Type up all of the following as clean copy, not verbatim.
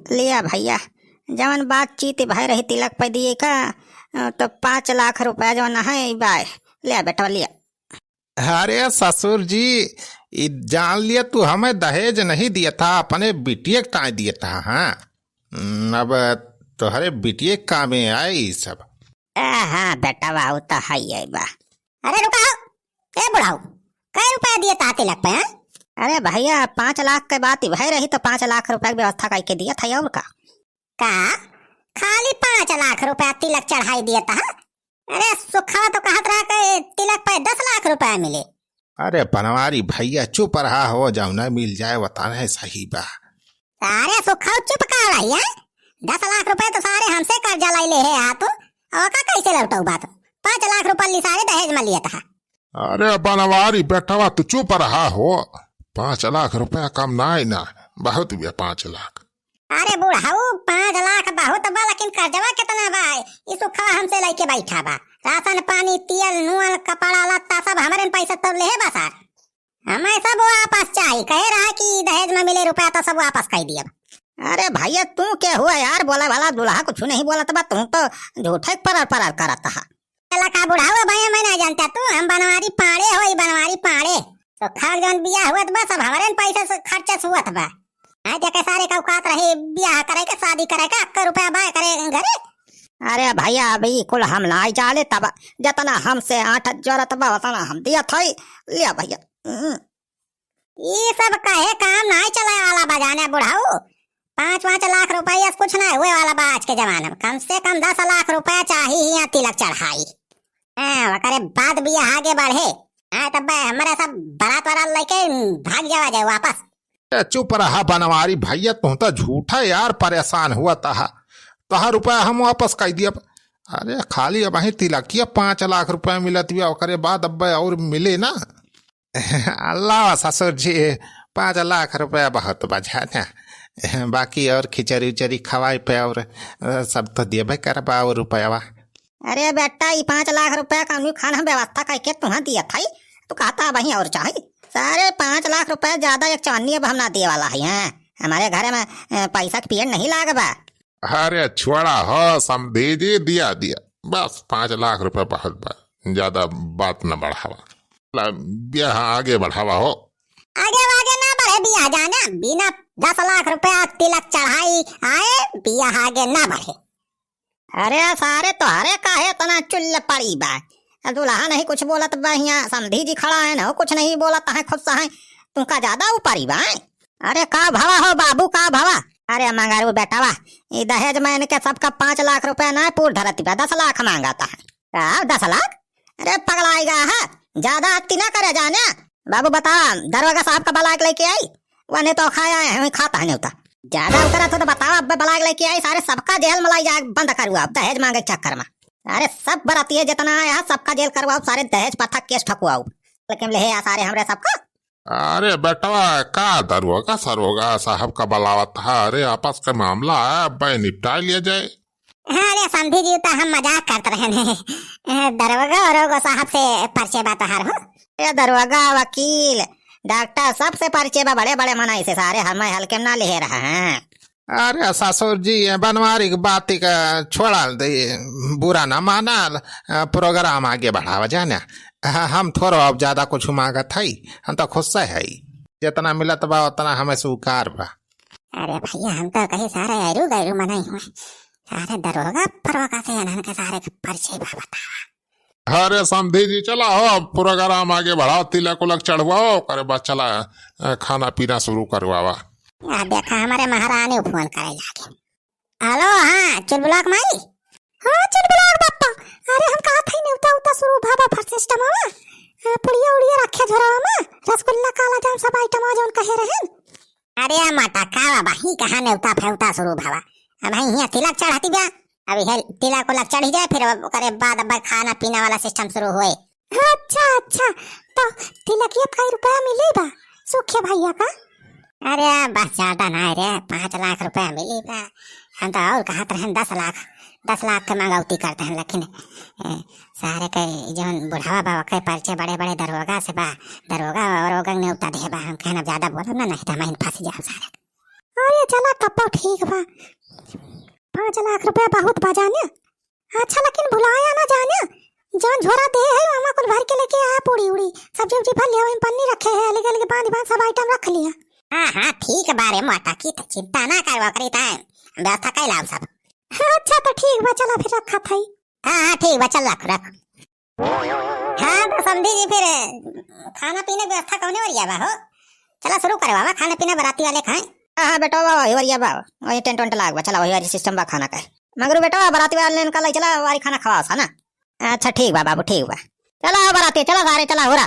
लिया भैया, जवन बातचीत भय रही तिलक पे दिए का तो 5 लाख रुपया जवन है बाय लिया बेटा लिया। अरे ससुर जी, जान लिया तू हमें दहेज नहीं दिया था, अपने बिटिया का दिया था। हाँ अब तुम्हारे बिटिया काम में आए ये सब। हाँ बेटा वाह तो है बा। अरे रुकाओ, ए बुढ़ाओ, कै रुपया दिए था तिलक पे? अरे भैया 5 लाख के बात भय रही तो 5 लाख रुपया की व्यवस्था करके दिया था। और का खाली 5 लाख रुपया तिलक चढ़ाई दिया था? अरे सुखा तो कहत रहा कि तिलक पे 10 लाख रुपया मिले। अरे बनवारी भैया चुप रहा हो, जाओ ना मिल जाए बताना है सही बा। अरे सुखा चुप कर रही है। 10 लाख रुपए तो सारे हमसे कर्जा लाई ले है हाथ, और का कैसे लौटाऊ बात? 5 लाख रुपया ली सारे दहेज में लिया था। अरे बनवारी बेटवा तू चुप रहा हो, 5 लाख रुपया कम ना बहुत भी 5 लाख। अरे बुढ़ाऊ 5 लाख बहुत बा, लेकिन कर्जवा कितना बा? ये सुखा हमसे लेके बैठा बा, राशन पानी तेल नून कपड़ा लत्ता सब हमारे पैसा तब ले बा सर। हमें सब वापस चाहिए, कह रहा कि दहेज में मिले रुपया तो सब वापस कर दिया। अरे भैया तू क्या हुआ यार, बोला भला दुल्हा कुछ नहीं बोला था, तू तो झूठे परार परार करता है। का बुढ़ावा भैया मैं नहीं जानता, तू हम बनवारी पाड़े हो, बनवारी पाड़े तो खर जन बिया हुआ बा सब हमारे पैसे से खर्चा हुआ बा। जाके सारे का औकात रहे ब्याह करे के शादी करे के 1 रुपया बाय करे घरे। अरे भैया अभी कुल हम लाई जाले तब जतना हमसे 8 जरूरत बा उतना हम दिया था। लिया भैया, ये सब कहे काम नहीं चला वाला बजाने बुढ़ाऊ। 5 लाख रुपया कुछ ना हुए वाला बा आज के जमाने में। कम से कम 10 लाख रुपया चाहिए यहाँ तिलक चढ़ाई। करे बाद भी आगे बढ़े तब हमारे सब बारात वारात लेके भाग जावा जाए वापस। चुप रहा बनवारी भैया, तू तो झूठा यार परेशान हुआ था। तहा रुपया हम वापस कर दिया। अरे खाली अब वही तिलकिया 5 लाख रुपया मिलत हुआ, ओकरे बाद अब और मिले ना। अल्लाह ससुर जी 5 लाख रुपया बहुत बजा ना, बाकी और खिचड़ी उचड़ी खवाए पे और सब तो देवे करबा और रुपया। अरे बेटा ये 5 लाख रुपया का खाना व्यवस्था करके तुम्हें दिया था, तो कहता वही और चाहिए। सारे 5 लाख रुपया ज्यादा एक चवन्नी अब हम ना दिए वाला है। हमारे घर में पैसा के पेड़ नहीं लागबा। अरे छोड़ा हो समझे जी, दिया बस 5 लाख रुपया बहुत बा, ज्यादा बात न बढ़ावा, ब्याह आगे बढ़ावा हो। आगे ना बढ़े बिया जाना, बिना 10 लाख रुपया तिलक चढ़ाई आए बिया आगे ना बढ़े। अरे सारे तोहरे काहे तना चुल्ल पड़ी बा, दुल्हा नहीं कुछ बोलत बा, यहाँ समधी जी खड़ा है ना कुछ नहीं बोलत है, खुद से है तुमका ज्यादा ऊपरी बा। अरे का भावा हो बाबू का भावा? अरे मंगारू बेटावा ये दहेज में इनके सबका 5 लाख रुपया ना पूर धरती बा, 10 लाख मांगाता है। 10 लाख? अरे पगलाएगा है, ज्यादा अति ना करे जाने। बाबू बता दरवाजा साहब का बलाक लेके आई, वह तो खाया है खाता है नहीं होता। ज्यादा उतरा तो बताओ, अब बलाक लेके आई सारे सबका जेल मलाई जा बंद करूँ अब दहेज मांगे चक्कर में। अरे सब बराती जितना आया सबका जेल करवाओ, सारे दहेज पथा केस ठकुआओ, लेकिन ले सारे हमरे सबका। अरे बेटवा का दरोगा सरोगा साहब का बलावत है, अरे आपस का मामला है, अब निपटा लिया जाए। अरे समझी जी तो हम मजाक करते रहे, दरोगा और साहब से परिचय बात हार हो। दरोगा वकील डॉक्टर सबसे परिचय बा, बड़े बड़े मनाई से सारे हमें हल्के ना ले रहे हैं। अरे ससुर जी बनवारी की बात का छोड़ा दे, बुरा ना माना, प्रोग्राम आगे बढ़ावा जाना। हम थोड़ा अब ज्यादा कुछ मांगत है, हम तो खुश है, जितना मिलत बा उतना हमें स्वीकार बा। अरे भैया हम तो कहीं सारे गैरू गैरू मनाई हुए, सारे दरोगा फरोगा से इनके सारे परिचय बा बता। अरे समझे जी चला हो प्रोग्राम आगे बढ़ाओ, तिलक उलक चढ़वाओ, करे बाद चला खाना पीना शुरू करवावा। देखा हमारे महारानी फोन करे जाके। हेलो हाँ चुलबुलाक माई? हाँ चुलबुलाक बापा। अरे हम कहा था नहीं उता शुरू भाबा फर सिस्टम में पुड़िया उड़िया रखे झोरावा में, रसगुल्ला काला जाम सब आइटम जोन कहे रहन। अरे माता का बाबा ही कहा ने उता फेउता शुरू भाबा, अब यहाँ तिलक चढ़ाती बा, अभी है तिलक उलक चढ़ी जाए फिर करे बाद अब खाना पीना वाला सिस्टम शुरू होए। अच्छा तो तिलक ये कई रुपया मिले बा सुखे भैया का? अरे बस ज्यादा ना रे, 5 लाख रुपया मिली बा। हम तो और कहत रहे 10 लाख के मंगौती करते हैं, लेकिन सारे के जौन बुढ़ावा बाबा के परिचय बड़े बड़े दरोगा से बा, दरोगा और ने उता दे बा, हम कहना ज्यादा बोलो ना नहीं तो मैं फंस जाऊं सारे। अरे चला तब तो ठीक बा। 5 लाख रुपया बहुत बजाने। अच्छा लेकिन भुलाया ना जाने। जौन झोरा दे है मामा कुल भर के लेके आया पूरी उड़ी सब्जी उब्जी भर लिया वहीं पन्नी रखे है अलग अलग बांध बांध सब आइटम रख लिया। हाँ ठीक बारे मोटा की तो चिंता ना करवा करी था व्यवस्था कैला सब। अच्छा तो ठीक बा चला फिर रखा था। हाँ ठीक बा चल रख रख। हाँ तो समझी जी फिर खाना पीने की व्यवस्था कौन वरिया बा हो। चला शुरू करे बाबा खाना पीना बराती वाले खाएं। हाँ बेटा बाबा वरिया बा वही टेंट वेंट लाग बा चला वही वाली सिस्टम बा खाना का। मगर बेटा बराती वाले ने कल चला वारी खाना खवा सा ना। अच्छा ठीक बा बाबू ठीक बा चला बराती चला सारे चला हो रहा।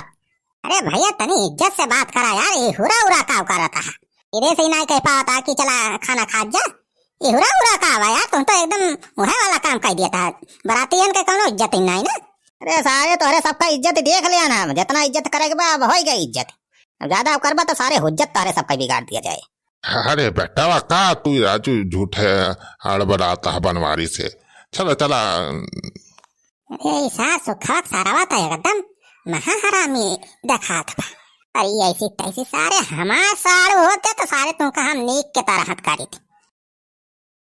अरे भैया तनी इज्जत से बात करा यार ये हुरा उरा का करता है। इधर से ही ना कह पाता कि चला खाना खा जा। ये हुरा उरा का आवा यार तुम तो एकदम मुहे वाला काम कर दिया था। बरातियन के कोनो इज्जत ही नहीं ना। अरे सारे तोहरे सबका इज्जत देख लिया ना जितना इज्जत करेगा बा अब हो गई इज्जत। अब ज्यादा करबा तो सारे हुज्जत तारे सबका बिगाड़ दिया जाए। अरे बेटा का तू राजू झूठे हड़बड़ाता है बनवारी से। चलो चला। अरे सास सुखा सारा बात है एकदम महाहरामी दिखात बा। अरे ऐसी तैसी सारे हमारे सारे होते तो सारे तुमका हम नीक के तरह हटकारी थे।